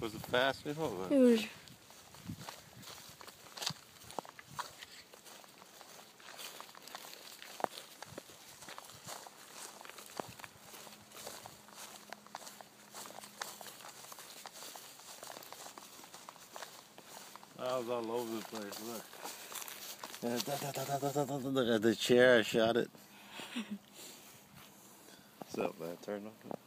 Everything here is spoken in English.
Was it fast? What was It was. I was all over the place. Look at the chair. I shot it. What's up, man? Turn off.